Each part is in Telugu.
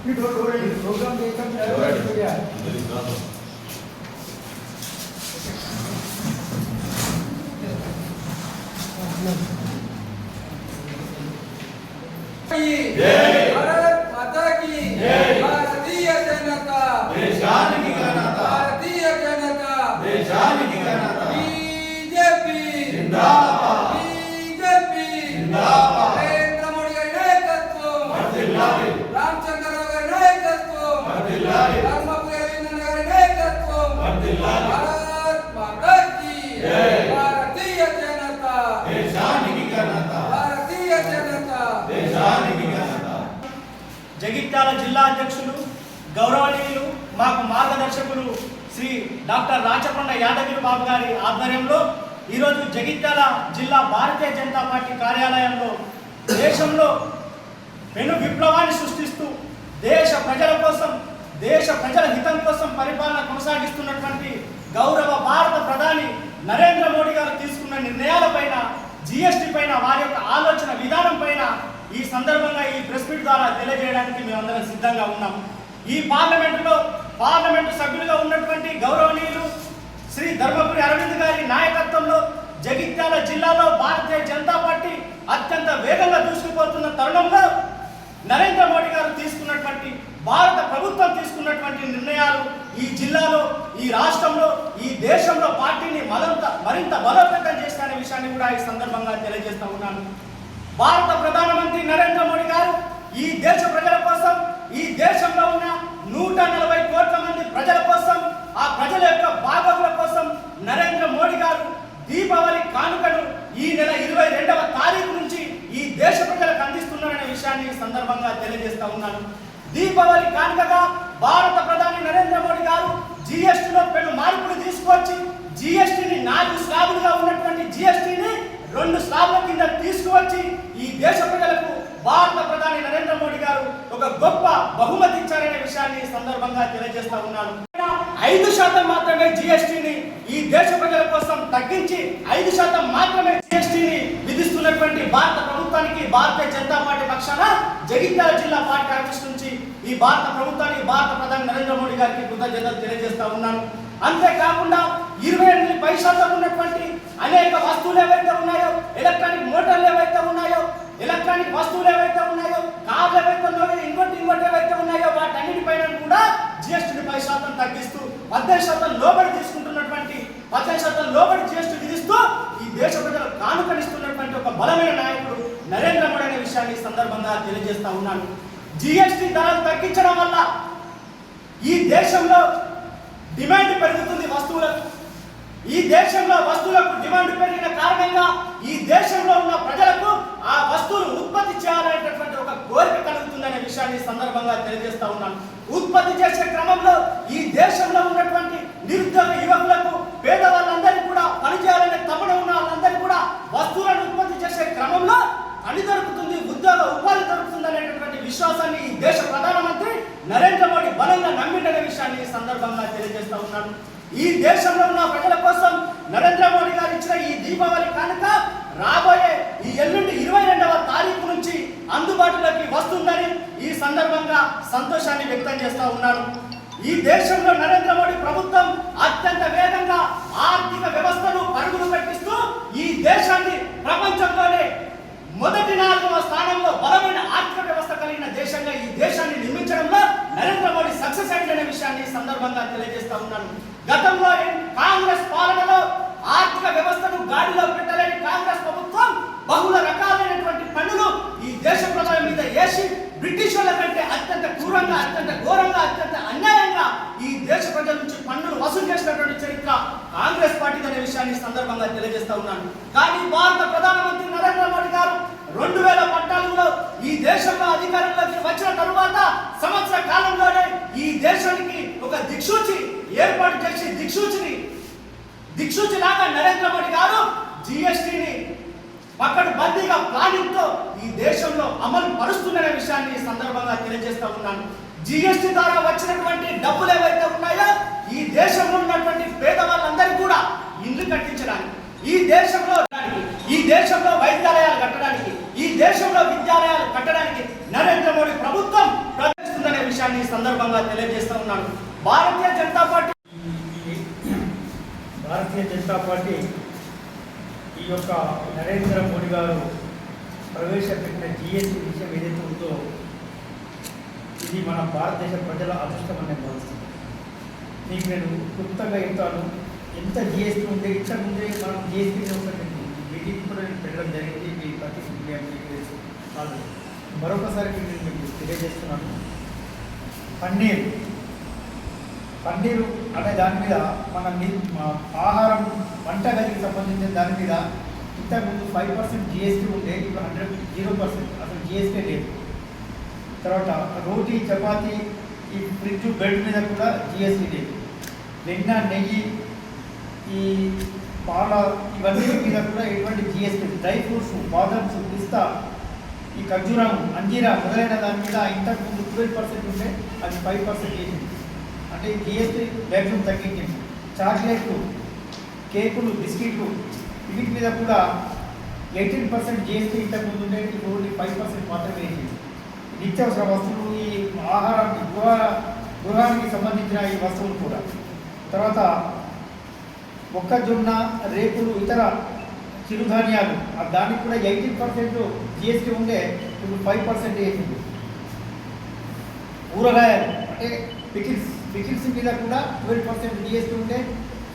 प्रोग्राम भारत माता की भारतीय जनता देशाనికి ఘనత भारतीय जनता देशाనికి ఘనత बीजेपी जिंदाबाद बीजेपी जिंदाबाद नरेंद्र मोदी గారి నాయకత్వం వర్ధిల్లాలి రామచంద్రరావు గారి నాయకత్వం వర్ధిల్లాలి రామబాబు గారి నాయకత్వం వర్ధిల్లాలి भारत माता की भारतीय जनता देशाనికి ఘనత भारतीय जनता देशाనికి ఘనత జగిత్యాల జిల్లా అధ్యక్షులు గౌరవనీయులు మాకు మార్గదర్శకులు శ్రీ డాక్టర్ రాచకొండ యాదగిరి బాబు గారి ఆధ్వర్యంలో ఈరోజు జగిత్యాల జిల్లా భారతీయ జనతా పార్టీ కార్యాలయంలో దేశంలో పెను విప్లవాన్ని సృష్టిస్తూ దేశ ప్రజల కోసం దేశ ప్రజల హితం కోసం పరిపాలన కొనసాగిస్తున్నటువంటి గౌరవ భారత ప్రధాని నరేంద్ర మోడీ గారు తీసుకున్న నిర్ణయాలపైన జిఎస్టీ పైన వారి యొక్క ఆలోచన విధానం పైన ఈ సందర్భంగా ఈ ప్రెస్ మీట్ ద్వారా తెలియజేయడానికి మేమందరం సిద్ధంగా ఉన్నాం. ఈ పార్లమెంటు సభ్యులుగా ఉన్నటువంటి గౌరవనీయులు శ్రీ ధర్మపురి అరవింద్ గారి నాయకత్వంలో జగిత్యాల జిల్లాలో భారతీయ జనతా పార్టీ అత్యంత వేగంగా దూసుకుపోతున్న తరుణంలో నరేంద్ర మోడీ గారు తీసుకున్నటువంటి భారత ప్రభుత్వం తీసుకున్నటువంటి నిర్ణయాలు ఈ జిల్లాలో ఈ రాష్ట్రంలో ఈ దేశంలో పార్టీని మరింత బలోపేతం చేస్తున్న విషయాన్ని కూడా ఈ సందర్భంగా తెలియజేస్తూ ఉన్నాను. భారత ప్రధానమంత్రి నరేంద్ర మోడీ గారు ఈ దేశ ప్రజల కోసం ఈ దేశంలో ఉన్న 140 కోట్ల మంది ప్రజల కోసం ఆ ప్రజల యొక్క బాగోగుల కోసం నరేంద్ర మోడీ గారు దీపావళి కానుకను ఈ నెల 22వ తారీఖు నుంచి ఈ దేశ ప్రజలకు అందిస్తున్నారనే విషయాన్ని ఈ సందర్భంగా తెలియజేస్తా ఉన్నాను. దీపావళి కానుకగా భారత ప్రధాని నరేంద్ర మోడీ గారు జిఎస్టీలో పెను మార్పులు తీసుకొచ్చి జిఎస్టీని 4 స్లాబులుగా ఉన్నటువంటి జిఎస్టీని 2 స్లాబ్ల కింద తీసుకువచ్చి ఈ దేశ ప్రజలకు భారత ప్రధాని నరేంద్ర మోడీ గారు ఒక గొప్ప బహుమతి ఇచ్చారనే విషయాన్ని ఈ సందర్భంగా తెలియజేస్తా ఉన్నాను. 5% మాత్రమే జిఎస్టీని ఈ దేశ ప్రజల కోసం తగ్గించి 5% మాత్రమే జిఎస్టీని విధిస్తున్నటువంటి భారత ప్రభుత్వానికి భారతీయ జనతా పార్టీ పక్షాన జగిత్యాల జిల్లా పార్టీ ఆఫీస్ నుంచి ఈ భారత ప్రభుత్వానికి భారత ప్రధాని నరేంద్ర మోడీ గారికి కృతజ్ఞతలు తెలియజేస్తా ఉన్నాను. అంతేకాకుండా 28% ఉన్నటువంటి అనేక వస్తువులు ఏవైతే ఉన్నాయో, ఎలక్ట్రానిక్ మోటార్లు ఏవైతే ఉన్నాయో, ఎలక్ట్రానిక్ వస్తువులు ఏవైతే ఉన్నాయో, కార్లు ఏవైతే ఉన్నాయో, ఇంకోటి ఏవైతే ఉన్నాయో వాటన్నిటిపైన కూడా జిఎస్టీని 10% తగ్గిస్తూ 18% లోబడి తీసుకుంటున్నటువంటి 18% లోబడి జిఎస్టీ విధిస్తూ ఈ దేశ ప్రజలు కానుకనిస్తున్నటువంటి ఒక బలమైన నాయకుడు నరేంద్ర మోడీ అనే విషయాన్ని ఈ సందర్భంగా తెలియజేస్తా ఉన్నాను. జిఎస్టీ ధరలు తగ్గించడం వల్ల ఈ దేశంలో డిమాండ్ పెరుగుతుంది వస్తువులకు. ఈ దేశంలో వస్తువులకు డిమాండ్ పెరిగిన కారణంగా ఈ దేశంలో ఉన్న ప్రజలకు ఆ వస్తువులు ఉత్పత్తి చేయాలనేటటువంటి ఒక కోరిక కలుగుతుందనే విషయాన్ని సందర్భంగా తెలియజేస్తా ఉన్నాను. ఉత్పత్తి చేసే క్రమంలో ఈ దేశంలో ఉన్నటువంటి నిరుద్యోగ యువకులకు పేదవాళ్ళందరికీ కూడా పనిచేయాలనే తపన ఉన్న వాళ్ళందరికీ కూడా వస్తువులను ఉత్పత్తి చేసే క్రమంలో పని దొరుకుతుంది, ఉద్యోగ ఉపాధి దొరుకుతుంది అనేటటువంటి విశ్వాసాన్ని ఈ దేశ ప్రధానమంత్రి నరేంద్ర మోడీ బలంగా నమ్మిందనే విషయాన్ని ఈ సందర్భంగా తెలియజేస్తా ఉన్నాను. ఈ దేశంలో ఉన్న ప్రజల కోసం నరేంద్ర మోడీ గారు ఇచ్చిన ఈ దీపావళి కానుక రాబోయే ఈ ఎల్లుండి 22వ తారీఖు నుంచి అందుబాటులోకి వస్తుందని ఈ సందర్భంగా సంతోషాన్ని వ్యక్తం చేస్తా ఉన్నాను. ఈ దేశంలో నరేంద్ర మోడీ ప్రభుత్వం అత్యంత వేగంగా ఆర్థిక వ్యవస్థను పరుగులు పెట్టిస్తూ ఈ దేశాన్ని ప్రపంచంలోనే మొదటి 4వ స్థానంలో బలమైన ఆర్థిక వ్యవస్థ కలిగిన దేశంగా ఈ దేశాన్ని నిర్మించడంలో నరేంద్ర మోడీ సక్సెస్ అయ్యనే విషయాన్ని సందర్భంగా తెలియజేస్తా ఉన్నాను. గతంలో కాంగ్రెస్ పాలనలో ఆర్థిక వ్యవస్థను గాడిలో పెట్టలేని కాంగ్రెస్ ప్రభుత్వం బహుళ రకాలైనటువంటి పన్నులు ఈ దేశ ప్రజల మీద వేసి బ్రిటిష్ వాళ్ళ కంటే అత్యంత క్రూరంగా, అత్యంత ఘోరంగా, అత్యంత అన్యాయంగా ఈ దేశ ప్రజల నుంచి పన్నులు వసూలు చేసినటువంటి చరిత్ర కాంగ్రెస్ పార్టీ అనే విషయాన్ని సందర్భంగా తెలియజేస్తా ఉన్నాను. కానీ భారత ప్రధానమంత్రి నరేంద్ర మోడీ గారు 2014లో ఈ దేశంలో అధికారంలోకి వచ్చిన తరువాత సంవత్సర కాలంలోనే ఈ దేశానికి ఒక దిక్సూచి ఏర్పాటు చేసి దిక్సూచిలాగా నరేంద్ర మోడీ గారు జిఎస్టీని పకడ్బందీగా ప్లానింగ్ తో ఈ దేశంలో అమలు పరుస్తున్న విషయాన్ని సందర్భంగా తెలియజేస్తా ఉన్నాను. జిఎస్టీ ద్వారా వచ్చినటువంటి డబ్బులు ఏవైతే ఉన్నాయో ఈ దేశంలో ఉన్నటువంటి పేదవాళ్ళందరికీ కూడా ఇల్లు కట్టించడానికి, ఈ దేశంలో వైద్యాలయాలు కట్టడానికి, ఈ దేశంలో విద్యాలయాలు కట్టడానికి నరేంద్ర మోడీ ప్రభుత్వం ప్రయత్నిస్తుందనే విషయాన్ని తెలియజేస్తూ ఉన్నాను. భారతీయ జనతా పార్టీ ఈ యొక్క నరేంద్ర మోడీ గారు ప్రవేశపెట్టిన జిఎస్టీ విషయం ఏదైతే ఉందో ఇది మన భారతదేశ ప్రజల అదృష్టం అనే భావిస్తుంది. నీకు నేను క్లుప్తంగా చెప్తాను. ఎంత జిఎస్టీ ఉంటే ఇంతకుముందే మనం జిఎస్టీ మీటింగ్ కూడా నేను పెట్టడం జరిగింది. మీ ప్రతి కాదు మరొకసారి నేను మీకు తెలియజేస్తున్నాను. పన్నీరు అనే దాని మీద మన ఆహారం వంటగదికి సంబంధించిన దాని మీద ఇంతకుముందు 5% జిఎస్టీ ఉండే, ఇప్పుడు 0% అసలు జిఎస్టీ లేదు. తర్వాత రోటీ చపాతీ ఈ ఫ్రిడ్జ్ బెడ్ మీద కూడా జిఎస్టీ లేదు. వెన్న నెయ్యి ఈ పాల ఇవన్నీ మీద కూడా ఎటువంటి జిఎస్టీ, డ్రై ఫ్రూట్స్ బాదమ్స్ పిస్తా ఈ ఖర్జూరం అంజీరా మొదలైన దాని మీద ఇంతకుముందు 12% ఉంటే అది 5% చేసింది. అంటే జిఎస్టీ రేట్లు తగ్గించింది. చాక్లెట్లు కేకులు బిస్కెట్లు వీటి మీద కూడా 18% జిఎస్టీ ఇంతకుముందు ఉండే, ఇప్పుడు ఓన్లీ 5% మాత్రమే వేసింది. నిత్యావసర వస్తువులు ఈ ఆహారానికి గృహానికి సంబంధించిన ఈ వస్తువులు కూడా. తర్వాత మొక్కజొన్న రేపులు ఇతర చిరుధాన్యాలు దానికి కూడా 18% జిఎస్టీ ఉండే, ఇప్పుడు 5% వేసింది. కూరగాయలు అంటే పికిల్స్ మీద కూడా 12% జిఎస్టీ ఉంటే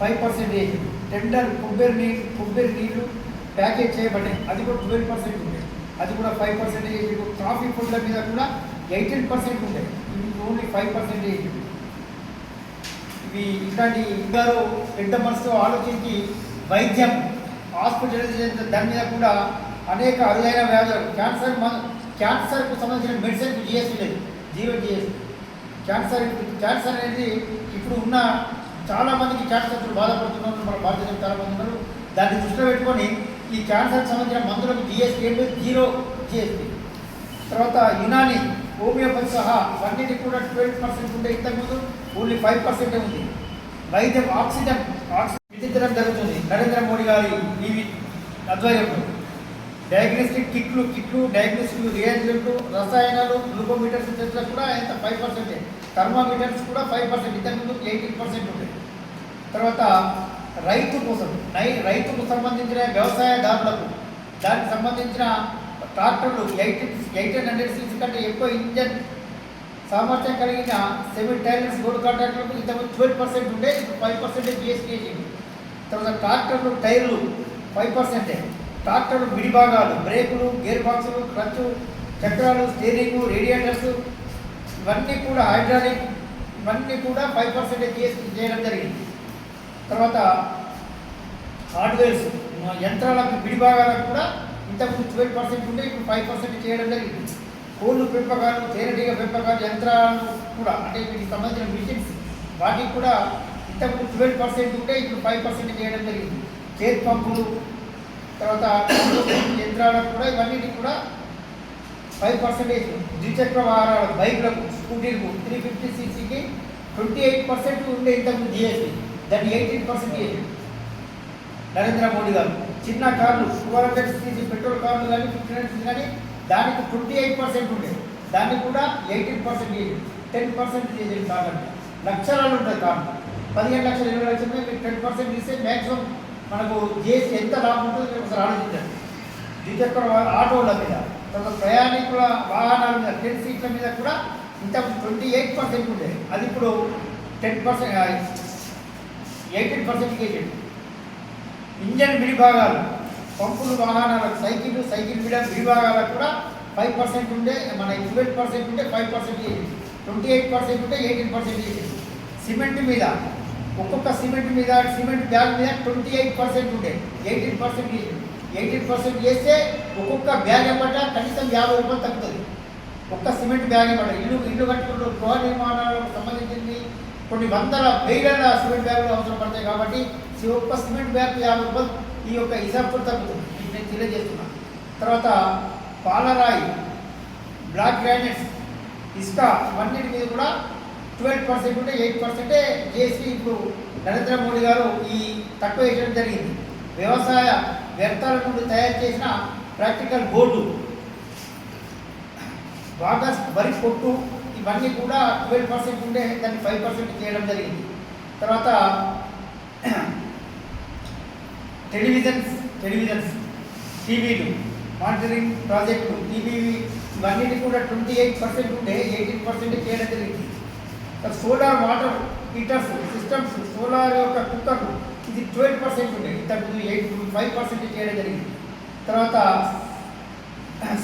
5% వేసింది. టెండర్ కొబ్బరి నీళ్ళు ప్యాకేజ్ చేయబడ్డాయి, అది కూడా 12% ఉండే, అది కూడా 5% వేసింది. కాఫీ ఫుడ్ల మీద కూడా 18% ఉండే, ఇది ఓన్లీ 5% వేసింది. ఇవి ఇట్లాంటి గారు పెద్ద మనసుతో ఆలోచించి వైద్యం హాస్పిటలైజేషన్ దాని మీద కూడా అనేక అరుదైన వ్యాధులు క్యాన్సర్కు సంబంధించిన మెడిసిన్కు జిఎస్టీ లేదు, 0 జిఎస్టీ. క్యాన్సర్ అనేది ఇప్పుడు ఉన్న చాలామందికి క్యాన్సర్తో బాధపడుతున్నారు, మన భారతదేశం చాలామంది ఉన్నారు. దాన్ని దృష్టిలో పెట్టుకొని ఈ క్యాన్సర్కి సంబంధించిన మందులకు జిఎస్టీ ఏంటి, 0 జిఎస్టీ. తర్వాత యునాని హోమియోపతి సహా అన్నిటికీ కూడా 12% ఉంటే ఇంతకుముందు ఓన్లీ 5% ఉంది. వైద్యం ఆక్సిజన్ విధించడం జరుగుతుంది నరేంద్ర మోడీ గారి ఈ ఆధ్వర్యంలో. డయాగ్నోస్టిక్ కిట్లు డయాగ్నోస్టిక్ రియాజెంట్లు రసాయనాలు గ్లూకోమీటర్స్ టెస్ట్లకు కూడా ఎంత 5%. థర్మామీటర్స్ కూడా 5%, ఇంతకుముందు 18% ఉంటాయి. తర్వాత రైతుకు సంబంధించిన వ్యవసాయదారులకు దానికి సంబంధించిన ట్రాక్టర్లు 1800 cc కంటే ఎక్కువ ఇంజన్ సామర్థ్యం కలిగిన 7 టైలర్స్ రోడ్ కాంట్రాక్టర్లకు ఇంతకుముందు 12% ఉండే, ఇప్పుడు 5% జిఎస్టీ వేసింది. తర్వాత ట్రాక్టర్లు టైర్లు 5%. ట్రాక్టర్లు విడిభాగాలు బ్రేకులు గేర్ బాక్సులు క్లచ్ చక్రాలు స్టీరింగు రేడియేటర్స్ ఇవన్నీ కూడా హైడ్రాలిక్ ఇవన్నీ కూడా 5% జిఎస్టీ చేయడం జరిగింది. తర్వాత హార్డ్వేర్స్ యంత్రాలకు విడిభాగాలకు కూడా ఇంతకుముందు 12% ఉంటే, ఇప్పుడు 5% చేయడం జరిగింది. కోళ్ళు పెంపకాలు తేనెటీగ పెంపకాలు యంత్రాలు కూడా అంటే వీటికి సంబంధించిన మిషన్స్ వాటికి కూడా ఇంతకుముందు 12% ఉంటే, ఇప్పుడు 5% చేయడం జరిగింది. చేతి పంపులు తర్వాత యంత్రాలకు కూడా ఇవన్నిటికి కూడా 5% ద్విచక్ర వాహనాలు బైక్లకు స్కూటీలకు 350 cc 28% ఉండే ఇంతకుముందు జిఎస్టీ, దాన్ని 18% చేసింది నరేంద్ర మోడీ గారు. చిన్న కార్లు 200 cc పెట్రోల్ కార్లు కానీ 1500 cc కానీ దానికి 28% ఉండే, దాన్ని కూడా 18% చేసింది. 10% చేసింది. కార్లు లక్షలలో ఉంటుంది కార్లు, 15 లక్షలు 20 లక్షలు మీరు 10% తీస్తే మ్యాక్సిమం మనకు జిఎస్టీ ఎంత లాభం ఉంటుందో ఒకసారి ఆలోచించండి. ద్విచక్ర ఆటోల మీద తర్వాత ప్రయాణికుల వాహనాల మీద 10 సీట్ల మీద కూడా ఇంత 28% ఉండేది, అది ఇప్పుడు 18% చేసింది. ఇంజన్ విడిభాగాలు పంపులు వాహనాలకు సైకిల్ విడిభాగాలకు కూడా 5% ఉండే, మన 12% ఉంటే 5% చేసింది. 28% ఉంటే 18% చేసింది. సిమెంట్ మీద ఒక్కొక్క సిమెంట్ బ్యాగ్ మీద 28% ఉండే, 18% చేసింది. 18% చేస్తే ఒక్కొక్క బ్యాగ్ ఏమంట కనీసం 50 రూపాయలు తగ్గుతుంది. ఒక్క సిమెంట్ బ్యాగ్ ఏమంట ఇల్లు కట్టుకుంటూ గృహ నిర్మాణాలకు సంబంధించింది కొన్ని వందల వేల సిమెంట్ బ్యాగులు అవసరం పడతాయి. కాబట్టి ఒక్క సిమెంట్ బ్యాగ్ 50 రూపాయలు ఈ యొక్క హిసాబ్ తగ్గుతుంది, ఇది నేను తెలియజేస్తున్నాను. తర్వాత పాలరాయి బ్లాక్ గ్రానైట్స్ ఇసుక ఇవన్నిటి మీద కూడా 12% ఉంటే 8% జిఎస్టీ ఇప్పుడు నరేంద్ర మోడీ గారు ఈ తక్కువ చేయడం జరిగింది. వ్యవసాయ వ్యర్థాల నుండి తయారు చేసిన ప్రాక్టికల్ బోర్డు, బాగా వరి పొట్టు ఇవన్నీ కూడా 12% ఉండే దాన్ని 5% చేయడం జరిగింది. తర్వాత టెలివిజన్స్ టీవీలు మానిటరింగ్ ప్రాజెక్టు టీవీ ఇవన్నిటి కూడా 28% ఉండే 18% చేయడం జరిగింది. Solar water heaters systems solar యొక్క కుక్కర్లు ఇది 12% ఉండే ఇంతకుముందు 5% చేయడం జరిగింది. తర్వాత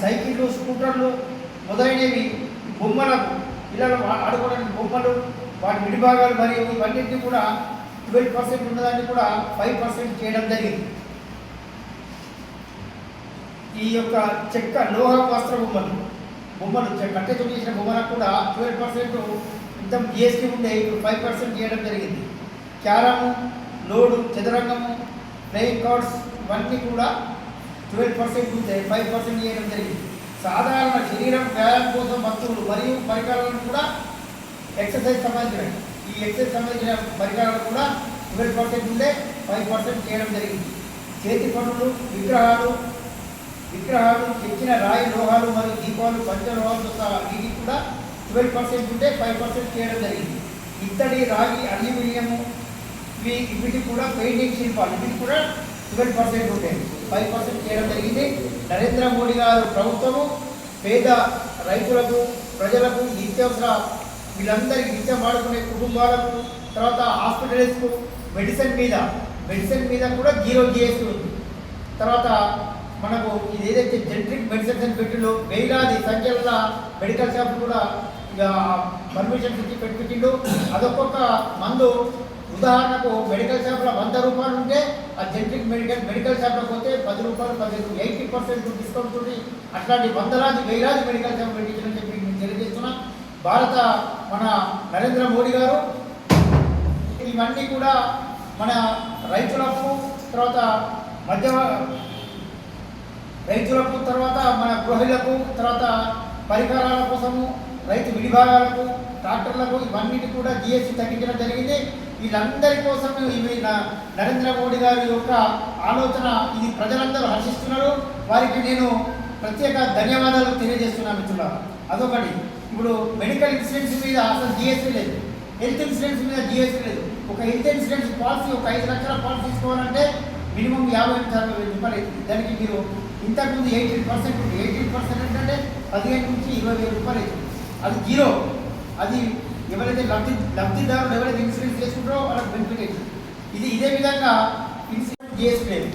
సైకిళ్ళు స్కూటర్లు మొదలైనవి బొమ్మలకు పిల్లలు ఆడుకోవడానికి బొమ్మలు వాటి విడిభాగాలు మరియు ఇవన్నింటినీ కూడా 12% ఉన్నదాన్ని కూడా 5% చేయడం జరిగింది. ఈ యొక్క చెక్క లోహ వస్త్ర బొమ్మలు కట్టెతో చేసిన బొమ్మలకు కూడా 12% ఇంత జిఎస్టీ ఉండే ఇప్పుడు 5% చేయడం జరిగింది. క్యారము లోడు చదరంగము ప్లేయింగ్ కార్డ్స్ ఇవన్నీ కూడా 12% ఉంటే 5% చేయడం జరిగింది. సాధారణ శరీరం వ్యాయామం కోసం వస్తువులు మరియు పరికరాలను కూడా ఎక్సర్సైజ్ సంబంధించినవి ఈ ఎక్సర్సైజ్ సంబంధించిన పరికరాలు కూడా 12% ఉంటే 5% చేయడం జరిగింది. చేతి పనులు విగ్రహాలు చెక్కిన రాయి లోహాలు మరియు దీపాలు పంచలోహాలతో సహా వీటికి కూడా 12% ఉంటే 5% చేయడం జరిగింది. ఇత్తడి రాగి అల్యూమినియము వీటికి కూడా పెయింటింగ్ శిల్పాలు వీటికి కూడా 12% ఉంటాయి 5% చేయడం జరిగింది. నరేంద్ర మోడీ గారు ప్రభుత్వము పేద రైతులకు ప్రజలకు నిత్యావసర వీళ్ళందరికీ నిత్యం వాడుకునే కుటుంబాలకు తర్వాత హాస్పిటల్స్కు మెడిసిన్ మీద కూడా 0 GST ఉంది. తర్వాత మనకు ఇది ఏదైతే జెనరిక్ మెడిసిన్స్ అని పెట్టిండో వేలాది సంఖ్యల మెడికల్ షాప్ కూడా ఇక పర్మిషన్స్ ఇచ్చి పెట్టిండు. అదొక్కొక్క మందు ఉదాహరణకు మెడికల్ షాప్లో 100 రూపాయలు ఉంటే ఆ జెనరిక్ మెడికల్ షాప్లో పోతే 10 రూపాయలు 80% డిస్కౌంట్ ఉంది. అట్లాంటి వేలాది మెడికల్ షాప్ పెట్టించని చెప్పి నేను తెలియజేస్తున్నాం. మన నరేంద్ర మోడీ గారు ఇవన్నీ కూడా మన రైతులకు తర్వాత తర్వాత మన గృహిణులకు తర్వాత పరికరాల కోసము రైతు విడిభాగాలకు ట్రాక్టర్లకు ఇవన్నిటి కూడా జిఎస్టీ తగ్గించడం జరిగింది. వీళ్ళందరి కోసం ఇవి నరేంద్ర మోడీ గారి యొక్క ఆలోచన ఇది ప్రజలందరూ హర్షిస్తున్నారు. వారికి నేను ప్రత్యేక ధన్యవాదాలు తెలియజేస్తున్నాను మిత్రులారా. అదొకటి. ఇప్పుడు మెడికల్ ఇన్సూరెన్స్ మీద అసలు జిఎస్టీ లేదు, హెల్త్ ఇన్సూరెన్స్ మీద జిఎస్టీ లేదు. ఒక హెల్త్ ఇన్సూరెన్స్ పాలసీ ఒక 5 లక్షల పాలసీ తీసుకోవాలంటే మినిమం 50,000 రూపాయలు అవుతుంది. దానికి మీరు ఇంతకుముందు 18% అంటే 15 నుంచి 20,000 రూపాయలు అవుతుంది. అది 0. అది ఎవరైతే లబ్ధిదారులు ఎవరైతే ఇన్సూరెన్స్ చేసుకుంటారో వాళ్ళకి బెనిఫిట్ అవుతుంది. ఇదే విధంగా ఇన్సూరెన్స్ జిఎస్టీ లేదు.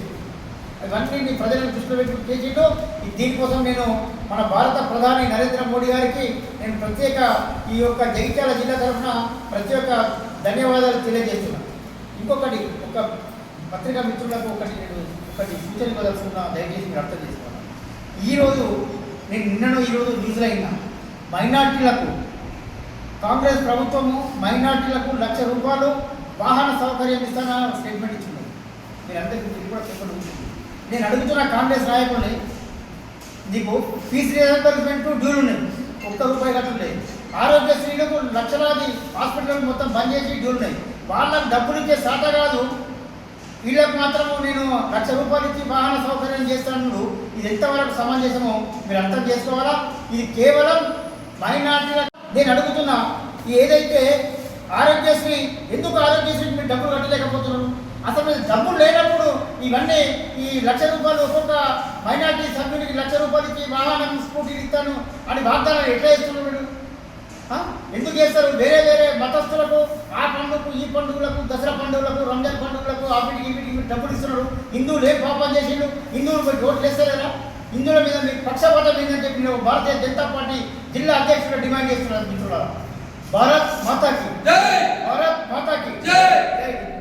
ఇవన్నీ ప్రజలను దృష్టిలో పెట్టుకుని చేసిండు. దీనికోసం నేను మన భారత ప్రధాని నరేంద్ర మోడీ గారికి నేను ప్రత్యేక ఈ యొక్క జగిత్యాల జిల్లా తరఫున ప్రత్యేక ధన్యవాదాలు తెలియజేస్తున్నాను. ఇంకొకటి ఒక పత్రికా మిత్రులకు ఒకటి సూచన ఇవ్వదలుచుకున్నా, దయచేసి మీరు అర్థం చేసుకోవాలి. నేను ఈరోజు న్యూస్లో అయినా మైనార్టీలకు కాంగ్రెస్ ప్రభుత్వము మైనార్టీలకు 1,00,000 రూపాయలు వాహన సౌకర్యం ఇస్తానని స్టేట్మెంట్ ఇచ్చింది. మీరు అందరికీ కూడా చెప్పండి. నేను అడుగుతున్న కాంగ్రెస్ నాయకుల్ని, నీకు ఫీజు రియంబర్స్మెంట్ డ్యూలు ఉన్నాయి, ₹1 కట్టలేదు. ఆరోగ్యశ్రీలకు లక్షలాది హాస్పిటల్ మొత్తం బంద్ చేసి డ్యూలు ఉన్నాయి. వాళ్ళకు డబ్బులు ఇచ్చే శాత కాదు, వీళ్ళకి మాత్రము నేను ₹1,00,000 ఇచ్చి వాహన సౌకర్యం చేస్తాను. ఇది ఎంతవరకు సమంజసమో మీరు అర్థం చేసుకోవాలా. ఇది కేవలం మైనార్టీల. నేను అడుగుతున్నా, ఏదైతే ఆరోగ్యశ్రీ ఎందుకు ఆరోగ్యశ్రీకి మీరు డబ్బులు కట్టలేకపోతున్నారు? అసలు మీరు డబ్బులు లేనప్పుడు ఇవన్నీ ఈ ₹1,00,000 ఒక్కొక్క మైనార్టీ సభ్యునికి ₹1,00,000 ఇచ్చి వాహనం స్కూటీలు ఇస్తాను అని వాగ్దానాలు ఎట్లా ఇస్తున్నారు మీరు? ఎందుకు చేస్తారు? వేరే మతస్థులకు ఆ పండుగకు ఈ పండుగలకు దసరా పండుగలకు రంజాన్ పండుగలకు వీటికి మీరు డబ్బులు ఇస్తున్నారు. హిందువులు ఏం పాపం చేసిండు? హిందువులు పోయి ఓట్లు వేస్తారా? హిందువుల మీద మీకు పక్షపాతం ఏందని చెప్పి నేను భారతీయ జనతా పార్టీ జిల్లా అధ్యక్షుడు డిమాండ్ చేస్తున్నాను మిత్రులారా. భారత్ మాతాకి జై.